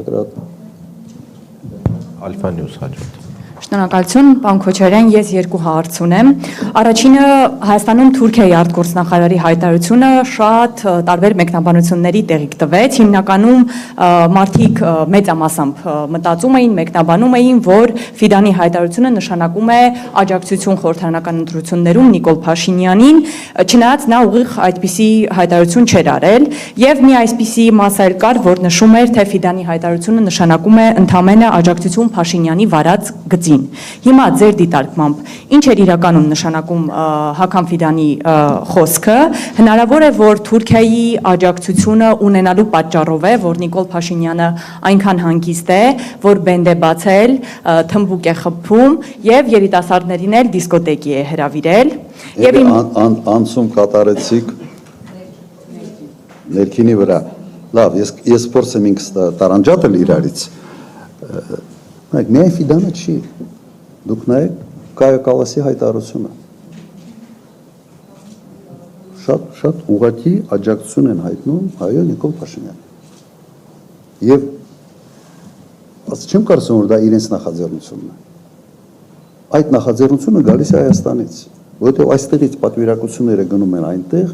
Կրատ։ Alpha News հաջորդ։ Շնորհակալություն, պարոն Քոչարյան, ես երկու հարց ունեմ։ Առաջինը Հայաստանում Թուրքիայի արտգործնախարարի հայտարարությունը շատ տարբեր մեկնաբանությունների տեղիք տվեց։ Հիմնականում մարդիկ մեծամասամբ մտածում էին, մեկնաբանում էին, որ Ֆիդանի հայտարարությունը նշանակում է աջակցություն խորհրդարանական ընտրություններում Նիկոլ Փաշինյանին, չնայած նա ուղիղ այդպիսի հայտարարություն չէր արել, եւ մի այսպիսի մաս էլ կար, որ նշում էր, թե Ֆիդանի հայտարարությունը նշանակում է ընդամենը աջակցություն Փաշինյանի վարած գծին։ Հիմա ձեր դիտարկմամբ ինչ էր իրականում նշանակում Հական Ֆիդանի խոսքը, հնարավոր է, որ Թուրքիայի աջակցությունը ունենալու պատճառով է, որ Նիկոլ Փաշինյանը այնքան հանգիստ է, որ բենդ է բացել, թմբուկ է խփում եւ երիտասարդներին էլ դիսկոտեկի է հրավիրել։ Եվ անցում կատարեցիք ներքինի վրա։ Լավ, ես փորձեմ ինքս տարանջատել իրարից։ Միայն Ֆիդանը չի, դուք նայեք Կայա Կալասի հայտարարությունը։ Շատ ուղղակի աջակցություն են հայտնում հայո Նիկոլ Փաշինյանին։ Եվ չեմ կարծում, որ դա իրենց նախաձեռնությունն է։ Այդ նախաձեռնությունը գալիս է Հայաստանից, որովհետև այստեղից պատվիրակությունները գնում են այնտեղ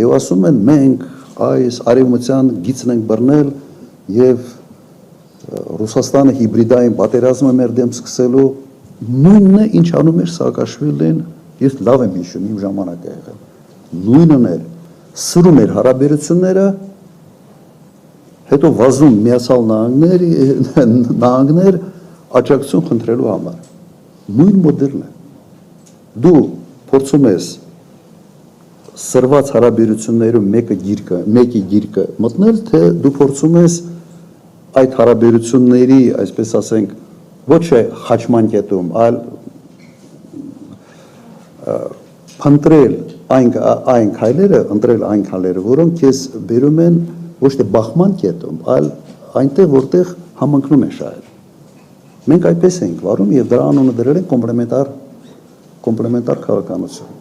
եւ ասում են մենք այս արևմտյան գիծն ենք բռնել եւ Ռուսաստանը հիբրիդային պատերազմը մեր դեմ սկսելու նույնն է, ինչ անում էր Սաակաշվիլին, ես լավ եմ հիշում, իմ ժամանակը եղել։ Նույնն էր, սրում էր հարաբերությունները, հետո վազում Միացյալ Նահանգներ աջակցություն խնդրելու համար։ Նույն մոդելն է։ Դու փորձում ես սրված հարաբերություններում մեկի գիրկը մտնել, թե դու փորձում ես այդ հարաբերությունների, այսպես ասենք, ոչ է խաչման կետում, այլ փնտրել այն քայլերը, ընտրել այն քայլերը, որոնք քեզ բերում են ոչ թե բախման կետում, այլ այնտեղ, որտեղ համընկնում է շահերը։ Մենք այդպես ենք վարում եւ դրա անունը դրել են կոմպլեմենտար քաղաքականություն։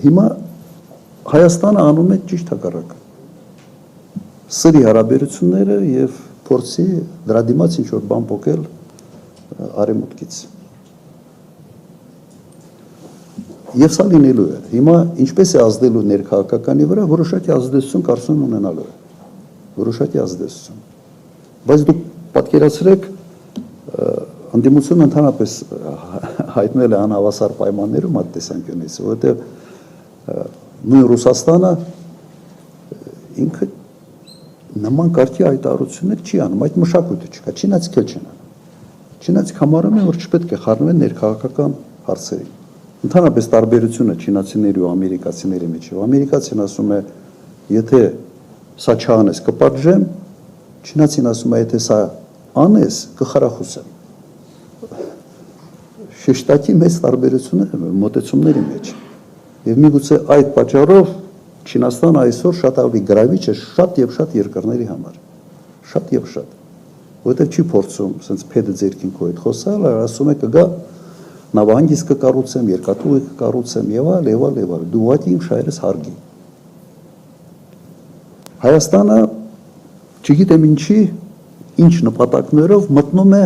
Հիմա Հայաստանը անում է ճիշտ հակառակը։ Սրի հարաբերությունները եւ փորձի դրա դիմաց ինչ որ բան փոկել արևմուտքից։ Եվ սա լինելու է։ Հիմա ինչպես է ազդելու ներքաղաքականի վրա, որոշակի ազդեցություն կարծում ունենալու է։ Որոշակի ազդեցություն։ Բայց դուք պատկերացրեք, ընդդիմությունը ընդհանրապես հայտնել է անհավասար պայմաններում այդ տեսանկյունից, որովհետեւ նույն Ռուսաստանը ինքը նման կարգի հայտարարություններ չի անում, այդ մշակույթը չկա, չինացիք էլ չեն անում։ Չինացիք համարում են, որ չպետք է խառնվեն ներքաղաքական հարցերին։ Ընդհանրապես տարբերությունը չինացիների ու ամերիկացիների միջև։ Ամերիկացին ասում է, եթե սա չանես կպատժեմ, չինացին ասում է, եթե սա անես կխրախուսեմ։ Շեշտակի մեծ տարբերություններ մոտեցումների մեջ։ Եվ միգուցե այդ պատճառով Չինաստանը այսօր շատ ավելի գրավիչ է շատ եւ շատ երկրների համար։ Շատ եւ շատ։ Որովհետեւ չի փորձում ասենց փեդը ձերքին քո հետ խոսալ, այլ ասում է կգա նավահանգիստ կկառուցեմ, երկաթուղի կկառուցեմ եւ այլ։ Դու ուղղակի իմ շահերս հարգի։ Հայաստանը չգիտեմ ինչ նպատակներով մտնում է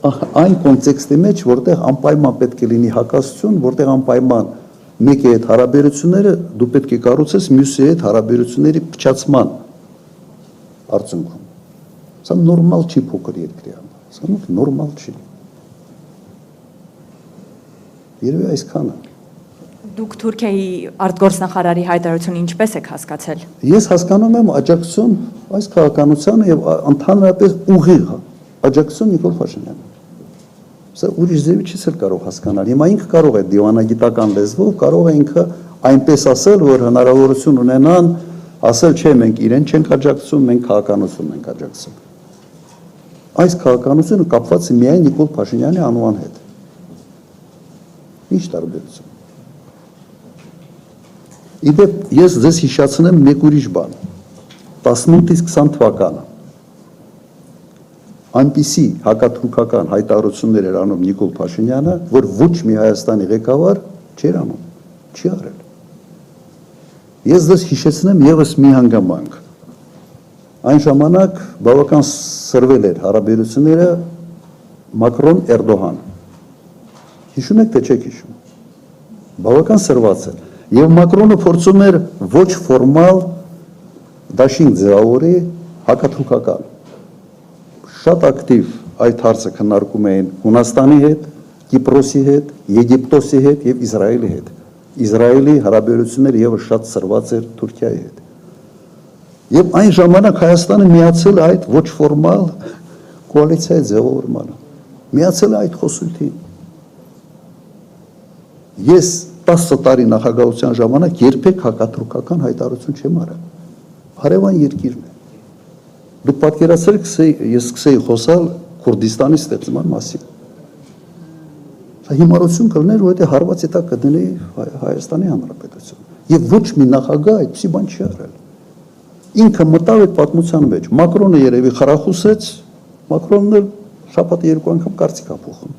այն կոնտեքստի մեջ, որտեղ անպայման պետք է լինի հակասություն, որտեղ անպայման մեկի հետ հարաբերությունները դու պետք է կառուցես մյուսի հետ հարաբերությունների փչացման արդյունքում։ Սա նորմալ չի փոքր երկրի համար։ Սա նորմալ չի։ Երևի այսքանը։ Դուք Թուրքիայի արտգործնախարարի հայտարարությունը ինչպես եք հասկացել։ Ես հասկանում եմ աջակցություն այս քաղաքականությանը եւ ընդհանրապես ուղիղ աջակցություն Նիկոլ Փաշինյանին։ Սա ուրիշ ձևի չես էլ կարող հասկանալ։ Հիմա ինքը կարող է դիվանագիտական լեզվով, կարող է ինքը այնպես ասել, որ հնարավորություն ունենան ասել, չէ, մենք իրեն չենք աջակցում, մենք քաղաքականություն ենք աջակցում։ Այս քաղաքականությունը կապված է միայն Նիկոլ Փաշինյանի անվան հետ։ Ինչ տարբերություն։ Իդեպ ես ձեզ հիշեցնեմ մեկ ուրիշ բան։ 18-ից 20 թվականը այնպիսի հակաթուրքական հայտարարություններ էր անում Նիկոլ Փաշինյանը, որ ոչ մի Հայաստանի ղեկավար չէր անում, չի արել։ Ես ձեզ հիշեցնեմ եւս մի հանգամանք։ Այն ժամանակ բավական սրվել էր հարաբերությունները Մակրոն-Էրդողան։ Հիշում եք, թե չեք հիշում։ Բավական սրված էր։ Եվ Մակրոնը փորձում էր ոչ ֆորմալ դաշինք ձևավորի հակաթուրքական։ Շատ ակտիվ այդ հարցը քննարկում էին Հունաստանի հետ, Կիպրոսի հետ, Եգիպտոսի հետ եւ Իսրայելի հետ։ Իսրայելի հարաբերությունները եւս շատ սրված էր Թուրքիայի հետ։ Եվ այն ժամանակ Հայաստանը միացել է այդ ոչ ֆորմալ կոալիցիայի ձևավորմանը։ Միացել է այդ խոսույթին։ Ես 10 տարի նախագահության ժամանակ երբեք հակաթուրքական հայտարարություն չեմ արել։ Հարևան երկիրն է։ Դուք պատկերացրեք, ես սկսեի խոսալ Քուրդիստանի ստեղծման մասին։ Սա հիմարություն կլներ, որովհետեւ հարվածի տակ կդնեի Հայաստանի Հանրապետություն։ Եվ ոչ մի նախագահ այդպիսի բան չի արել։ Ինքը մտավ այդ պատմության մեջ։ Մակրոնը երևի խրախուսեց, Մակրոնն էլ շաբաթը 2 անգամ կարծիք է փոխում։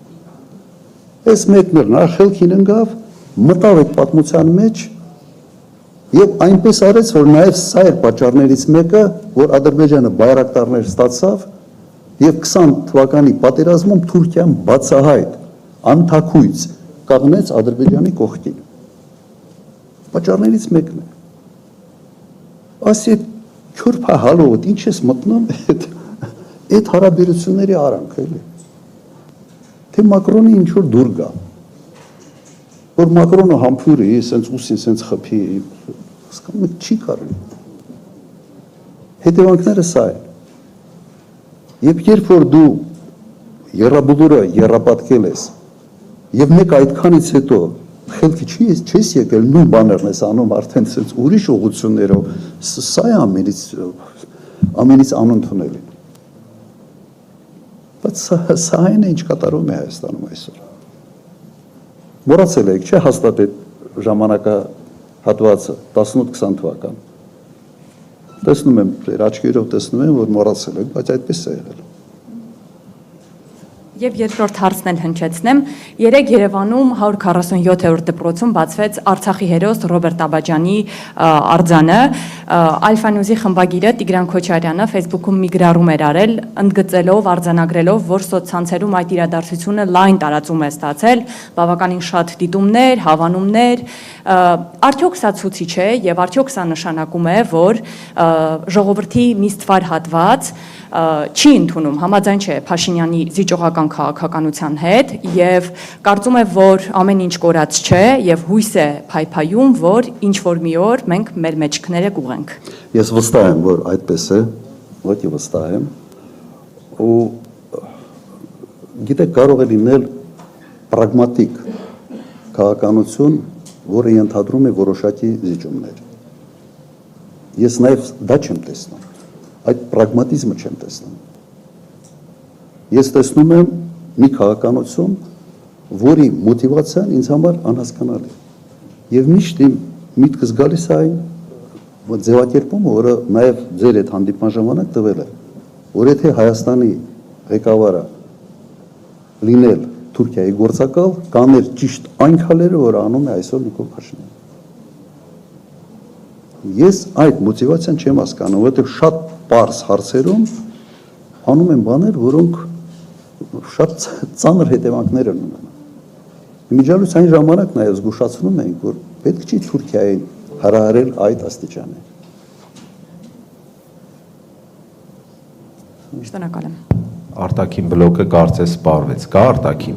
Այս մեկն էլ նա խելքին ընկավ, մտավ այդ պատմության մեջ եւ այնպես արեց, որ նաեւ սա էր պատճառներից մեկը, որ Ադրբեջանը բայրակտարներ ստացավ եւ 20 թվականի պատերազմում Թուրքիան բացահայտ անթակույց կանգնեց Ադրբեջանի կողքին։ Պատճառներից մեկն է։ Ասի քյուրփա հալոտ, ինչ ես մտնում այդ հարաբերությունների արանք էլի։ Թե Մակրոնը ինչ որ դուր գա։ Որ Մակրոնը համբուրի, սենց ուսին սենց խփի, հասկանում եք չի կարելի։ Հետևանքները սա են։ Եվ երբ որ դու երրաբուլուրը երրապատկել ես, եւ մեկ այդքանից հետո խելքի չես եկել նույն բաներն ես անում արդեն սենց ուրիշ ուղղություններով, սա է ամենից անընդունելի։ Բայց սա այն է, ինչ կատարում է Հայաստանում այսօր։ Մոռացել եք, չէ՞ հաստատ այդ ժամանակահատվածը 18-20 թվական։ Տեսնում եմ, ձեր աչքերով տեսնում եմ, որ մոռացել եք, բայց այդպես է եղել։ Եվ երկրորդ հարցն էլ հնչեցնեմ, երեկ Երևանում 147-րդ դպրոցում բացվեց Արցախի հերոս Ռոբերտ Աբաջյանի արձանը, Alpha News-ի խմբագիրը Տիգրան Քոչարյանը Facebook-ում մի գրառում էր արել, ընդգծելով, արձանագրելով, որ սոցցանցերում այդ իրադարձությունը լայն տարածում է ստացել, բավականին շատ դիտումներ, հավանումներ, արդյոք սա ցույց է եւ արդյոք սա նշանակում է, որ ժողովրդի մի ստվար հատված չի ընդունում, համաձայն չէ Փաշինյանի զիջողական քաղաքականության հետ եւ կարծում է, որ ամեն ինչ կորած չէ եւ հույս է փայփայում, որ ինչ որ մի օր մենք մեր մեջքները կուղենք։ Ես վստահ եմ, որ այդպես է, ոչ վստահ եմ։ Ու գիտեք, կարող է լինել պրագմատիկ քաղաքականություն, որը ենթադրում է որոշակի զիջումներ։ Ես նաեւ դա չեմ տեսնում։ Այդ պրագմատիզմը չեմ տեսնում։ Ես տեսնում եմ մի քաղաքականություն, որի մոտիվացիան ինձ համար անհասկանալի է։ Եվ միշտ իմ միտքս գալիս է այն ձևակերպումը, որը նաև ձեր այդ հանդիպման ժամանակ տվել է, որ եթե Հայաստանի ղեկավարը լինել Թուրքիայի գործակալ, կաներ ճիշտ այն քայլերը, որ անում է այսօր Նիկոլ Փաշինյանը։ Ես այդ մոտիվացիան չեմ հասկանում, որովհետև շատ պարզ հարցերում անում են բաներ, որոնք շատ ծանր հետևանքներ են ունենալու։ Իմիջիալուց այն ժամանակ նաև զգուշացնում ենք, որ պետք չի Թուրքիային հրահրել այդ աստիճանի։ Շնորհակալ եմ։ Արտաքին բլոկը կարծես սպառվեց, կա արտաքին